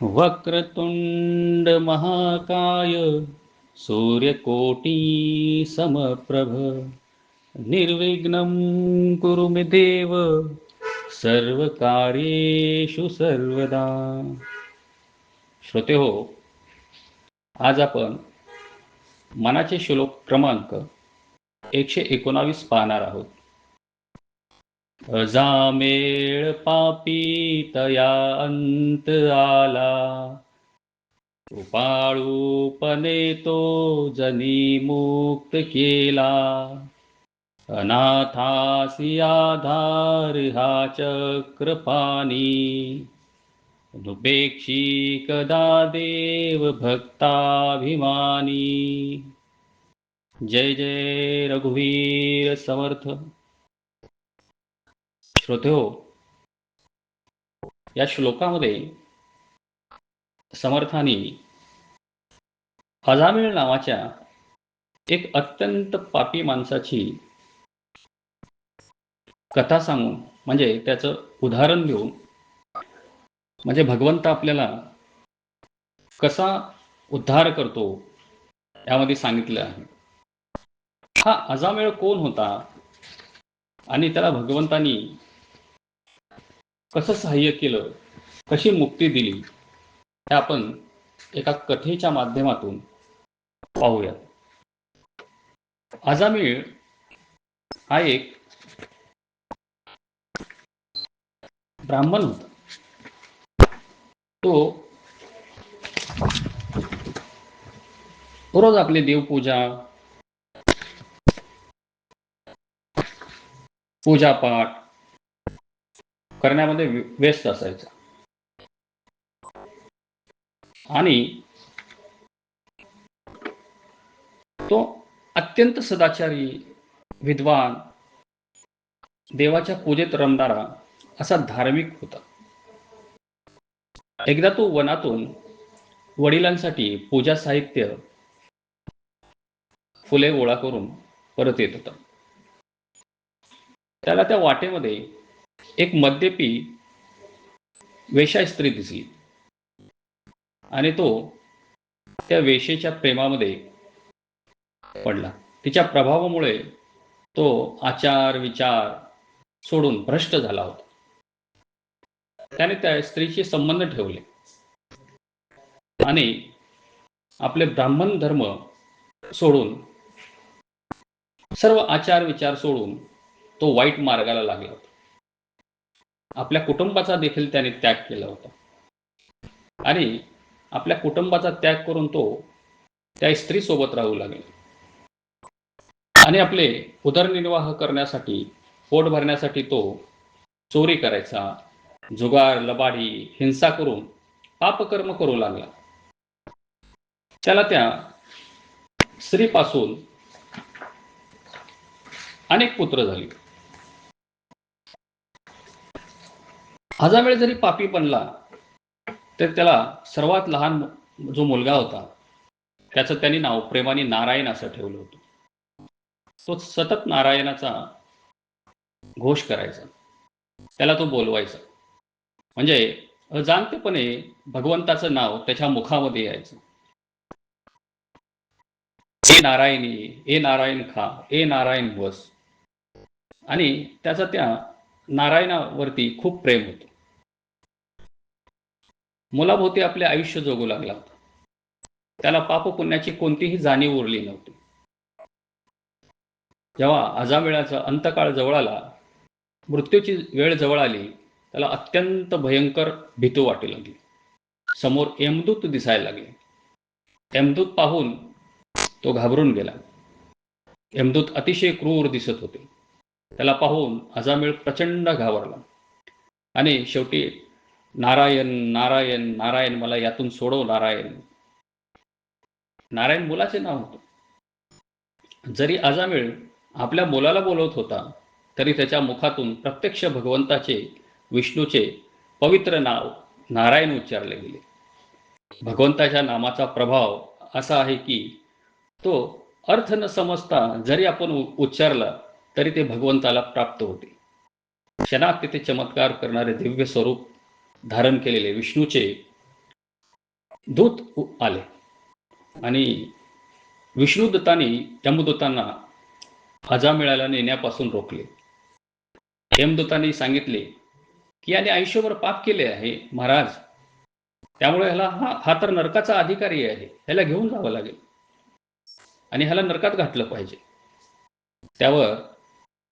वक्रतुंड महाकाय सूर्यकोटी समप्रभ निर्विघ्नं कुरु मे देव सर्वकार्येषु सर्वदा. श्रोते हो, आज आपण मनाचे श्लोक क्रमांक 119 पाहणार आहोत. अजामेळ पापी तया अंत आला, कृपाळूपणे तो जनी मुक्त केला. अनाथासी आधार हा चक्रपाणी, नुपेक्षी कदा देव भक्ताभिमानी. जय जय रघुवीर समर्थ. श्रोते हो, या श्लोकामध्ये समर्थांनी अजामिळ नावाच्या एक अत्यंत पापी माणसाची कथा सांगून, म्हणजे त्याचं उदाहरण देऊन, म्हणजे भगवंत आपल्याला कसा उद्धार करतो यामध्ये सांगितलं आहे. हा अजामिळ कोण होता आणि त्याला भगवंतानी कसं सहाय्य केलं, कशी मुक्ती दिली, हे आपण एका कथेच्या माध्यमातून पाहूया. अजामिळ हा एक ब्राह्मण होता. तो रोज आपली देवपूजा, पूजापाठ करण्यामध्ये व्यस्त असायचा आणि तो अत्यंत सदाचारी, विद्वान, देवाच्या पूजेत रमणारा असा धार्मिक होता. एकदा तो वनातून वडिलांसाठी पूजा साहित्य, फुले गोळा करून परत येत होता. त्याला त्या वाटेमध्ये एक मद्यपी वेश्या स्त्री दिसली आणि तो त्या वेश्येच्या प्रेमामध्ये पडला. तिच्या प्रभावामुळे तो आचार विचार सोडून भ्रष्ट झाला होता. त्याने त्या स्त्रीशी संबंध ठेवले आणि आपले ब्राह्मण धर्म सोडून, सर्व आचार विचार सोडून तो वाईट मार्गाला लागला होता. आपल्या कुटुंबाचा देखील त्याने त्याग केला होता आणि आपल्या कुटुंबाचा त्याग करून तो त्या स्त्री सोबत राहू लागला आणि आपले उदरनिर्वाह करण्यासाठी, पोट भरण्यासाठी तो चोरी करायचा, जुगार, लबाडी, हिंसा करून पापकर्म करू लागला. त्याला त्या स्त्रीपासून अनेक पुत्र झाले. अजामिळ जरी पापी बनला तर त्याला सर्वात लहान जो मुलगा होता त्याचं त्यांनी नाव प्रेमाने नारायण असं ठेवलं होतं. तो सतत नारायणाचा घोष करायचा, त्याला तो बोलवायचा, म्हणजे अजाणतेपणे भगवंताचं नाव त्याच्या मुखामध्ये यायचं. ए नारायणी, ए नारायण खा, ए नारायण वस. आणि त्याचा त्या नारायणावरती खूप प्रेम होतं. मुलाभोवती आपले आयुष्य जगू लागला होता. त्याला पाप पुण्याची कोणतीही जाणीव उरली नव्हती. जेव्हा अजामिळाचा अंतकाळ जवळ आला, मृत्यूची वेळ जवळ आली, त्याला अत्यंत भयंकर भीती वाटू लागली. समोर यमदूत दिसायला लागले. यमदूत पाहून तो घाबरून गेला. यमदूत अतिशय क्रूर दिसत होते. त्याला पाहून अजामिळ प्रचंड घाबरला आणि शेवटी नारायण नारायण नारायण, मला यातून सोडव नारायण. नारायण मुलाचे नाव होतं. जरी अजामिळ आपल्या मुलाला बोलवत होता तरी त्याच्या मुखातून प्रत्यक्ष भगवंताचे, विष्णूचे पवित्र नाव नारायण उच्चारले गेले. भगवंताच्या नामाचा प्रभाव असा आहे की तो अर्थ न समजता जरी आपण उच्चारला तरी ते भगवंताला प्राप्त होते. क्षणात तिथे चमत्कार करणारे दिव्य स्वरूप धारण केलेले विष्णूचे दूत आले आणि विष्णुदत्तांनी यमदूतांना अजामिळाला नेण्यापासून रोखले. यमदूतांनी सांगितले की याने आयुष्यभर पाप केले आहे महाराज, त्यामुळे हा तर नरकाचा अधिकारी आहे, ह्याला घेऊन जावं लागेल आणि ह्याला नरकात घातलं पाहिजे. त्यावर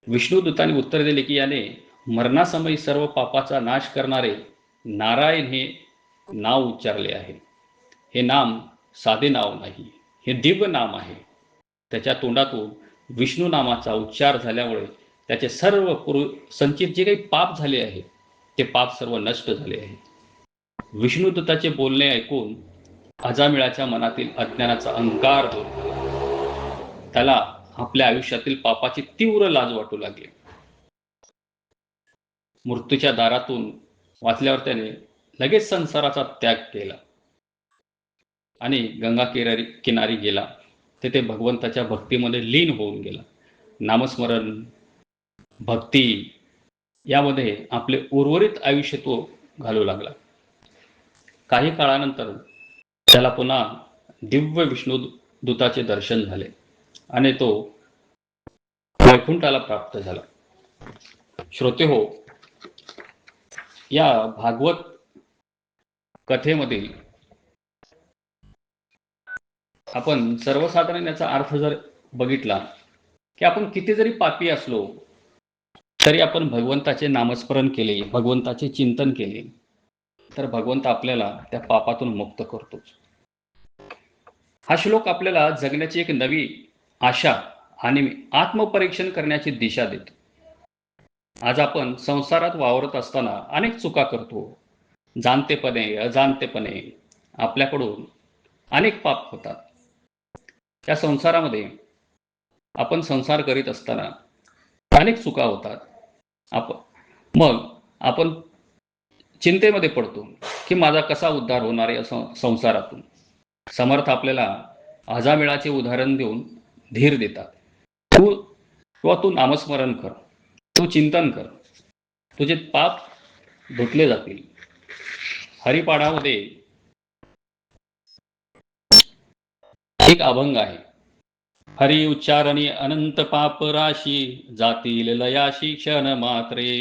विष्णुदूतांनी उत्तर दिले की याने मरणासमयी सर्व पापाचा नाश करणारे नारायण हे नाव उच्चारले आहे. हे नाम साधे नाव नाही, हे दिव्य नाम आहे. त्याच्या तोंडातून विष्णू नामाचा उच्चार झाल्यामुळे त्याचे सर्व संचित जे काही पाप झाले आहे ते पाप सर्व नष्ट झाले आहे. विष्णुदत्ताचे बोलणे ऐकून अजामिळाच्या मनातील अज्ञानाचा अहंकार दूर झाला. त्याला आपल्या आयुष्यातील पापाची तीव्र लाज वाटू लागली. मृत्यूच्या दारातून वाचल्यावर त्याने लगेच संसाराचा त्याग केला आणि गंगा किनारी गेला. तेथे भगवंताच्या भक्तीमध्ये लीन होऊन गेला. नामस्मरण, भक्ती यामध्ये आपले उर्वरित आयुष्य तो घालू लागला. काही काळानंतर त्याला पुन्हा दिव्य विष्णू दूताचे दर्शन झाले आणि तो वैकुंठाला प्राप्त झाला. श्रोते हो, या भागवत कथेमधील आपण सर्वसाधारण याचा अर्थ जर बघितला की आपण किती जरी पापी असलो तरी आपण भगवंताचे नामस्मरण केले, भगवंताचे चिंतन केले तर भगवंत आपल्याला त्या पापातून मुक्त करतोच. हा श्लोक आपल्याला जगण्याची एक नवी आशा आणि आत्मपरीक्षण करण्याची दिशा देतो. आज आपण संसारात वावरत असताना अनेक चुका करतो. जाणतेपणे अजाणतेपणे आपल्याकडून अनेक पाप होतात. त्या संसारामध्ये आपण संसार करीत असताना अनेक चुका होतात. मग आपण चिंतेमध्ये पडतो की माझा कसा उद्धार होणार या संसारातून. समर्थ आपल्याला अजामिळाचे उदाहरण देऊन धीर देतात. तू नामस्मरण कर, तू चिंतन कर, तुझे पाप धुतले जातील. हरिपाठामध्ये एक अभंग आहे. हरी उच्चारणी अनंत पाप राशी, जातील लयाशी क्षण मात्रे.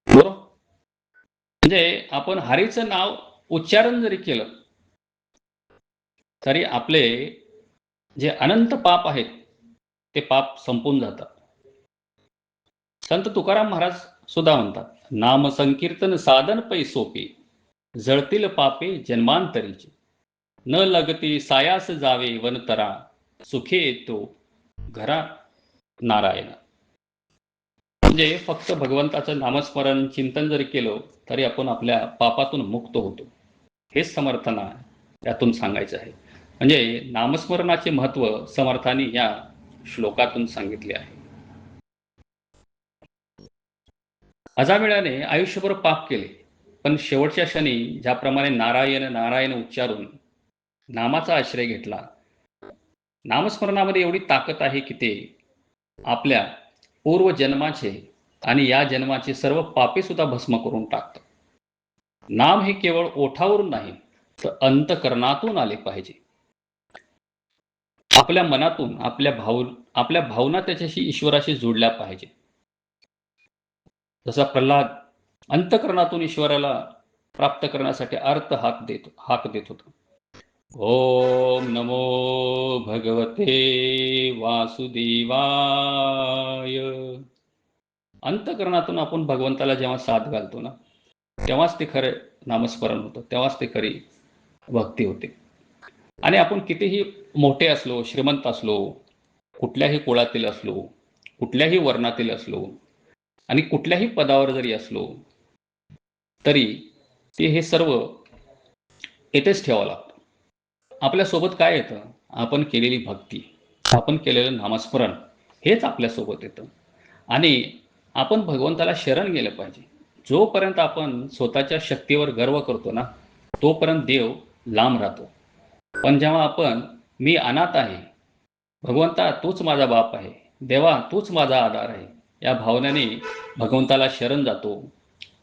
बरोबर, म्हणजे आपण हरीचं नाव उच्चारण जरी केलं तरी आपले जे अनंत पाप आहेत ते पाप संपून जातात. संत तुकाराम महाराज सुद्धा म्हणतात, नाम संकीर्तन साधन पै सोपे, जळतील पापे जन्मांतरीचे. न लगती सायास जावे वनतरा, सुखे येतो घरा नारायण. म्हणजे फक्त भगवंताचं नामस्मरण चिंतन जरी केलं तरी आपण आपल्या पापातून मुक्त होतो. हेच समर्थांना त्यातून सांगायचं आहे. म्हणजे नामस्मरणाचे महत्व समर्थांनी या श्लोकातून सांगितले आहे. अजामिळाने आयुष्यभर पाप केले, पण शेवटच्या क्षणी ज्याप्रमाणे नारायण नारायण उच्चारून नामाचा आश्रय घेतला, नामस्मरणामध्ये एवढी ताकद आहे की ते आपल्या पूर्व जन्माचे आणि या जन्माचे सर्व पापे सुद्धा भस्म करून टाकतं. नाम हे केवळ ओठावरून नाही तर अंतकरणातून आले पाहिजे. आपल्या मनातून आपल्या भावना त्याच्याशी ईश्वराशी जोडल्या पाहिजे. जसा प्रल्हाद अंतकरणातून ईश्वराला प्राप्त करण्यासाठी हाक देत होता. ओम नमो भगवते वासुदेवाय. अंतकरणातून आपण भगवंताला जेव्हा साथ घालतो ना, तेव्हाच ते खरं नामस्मरण होतं, तेव्हाच ते खरी भक्ती होते. आणि आपण कितीही मोठे असलो, श्रीमंत असलो, कुठल्याही कुळातील असलो, कुठल्याही वर्णातील असलो आणि कुठल्याही पदावर जरी असलो तरी ते हे सर्व येथेच ठेवावं लागतं. आपल्यासोबत काय येतं? आपण केलेली भक्ती, आपण केलेलं नामस्मरण हेच आपल्यासोबत येतं. आणि आपण भगवंताला शरण गेलं पाहिजे. जोपर्यंत आपण स्वतःच्या शक्तीवर गर्व करतो ना, तोपर्यंत देव लांब राहतो. पण जेव्हा आपण मी अनाथ आहे, भगवंता तूच माझा बाप आहे, देवा तूच माझा आधार आहे, या भावनेने भगवंताला शरण जातो,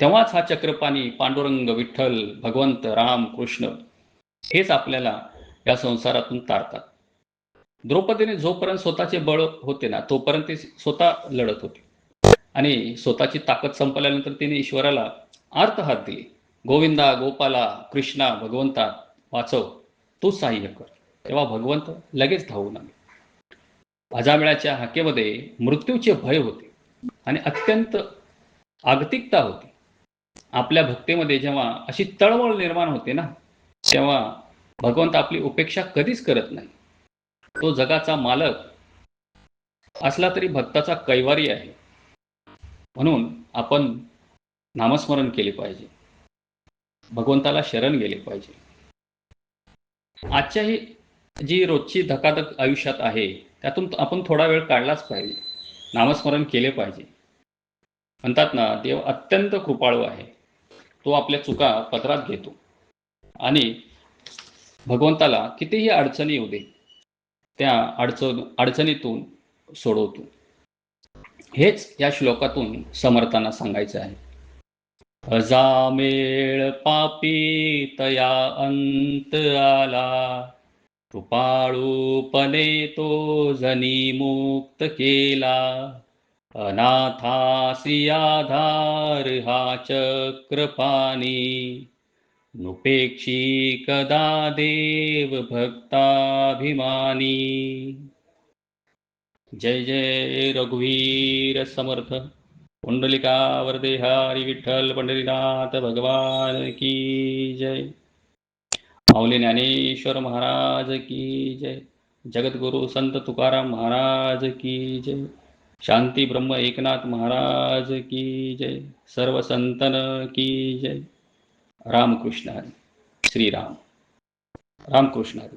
तेव्हाच हा चक्रपाणी पांडुरंग विठ्ठल भगवंत राम कृष्ण हेच आपल्याला या संसारातून तारतात. द्रौपदीने जोपर्यंत स्वतःचे बळ होते ना तोपर्यंत ती स्वतः लढत होती आणि स्वतःची ताकद संपल्यानंतर तिने ईश्वराला आर्त हात दिले. गोविंदा गोपाला कृष्णा भगवंता वाचव, तू सहाय्य कर. तेव्हा भगवंत लगेच धावून आले. अजामिळाच्या हाकेमध्ये मृत्यूचे भय होते आणि अत्यंत आगतिकता होती. आपल्या भक्तीमध्ये जेव्हा अशी तळमळ निर्माण होते ना तेव्हा भगवंत आपली उपेक्षा कधीच करत नाही. तो जगाचा मालक असला तरी भक्ताचा कैवारी आहे. म्हणून आपण नामस्मरण केले पाहिजे, भगवंताला शरण गेले पाहिजे. आजच्याही जी रोजची धकाधक आयुष्यात आहे त्यातून आपण थोडा वेळ काढलाच पाहिजे, नामस्मरण केले पाहिजे. म्हणतात ना, देव अत्यंत कृपाळू आहे. तो आपल्या चुका पदरात घेतो आणि भगवंताला कितीही अडचणी येऊ दे त्या अडचणीतून सोडवतो. हेच या श्लोकातून समर्थांना सांगायचं आहे. अजामेळ पापी तया अंत आला, कृपाळूपणे तो जनी मुक्त केला. अनाथासी आधार हा चक्रपाणी, नुपेक्षी कदा देव भक्ताभिमानी. जय जय रघुवीर समर्थ. पुंडलिका वरदे हरी विठ्ठल पंढरीनाथ भगवान की जय. माऊली ज्ञानेश्वर महाराज की जय. जगद्गुरु संत तुकाराम महाराज की जय. शांती ब्रह्म एकनाथ महाराज की जय. सर्व संतन की जय. रामकृष्ण हरी. श्रीराम. रामकृष्ण हरी.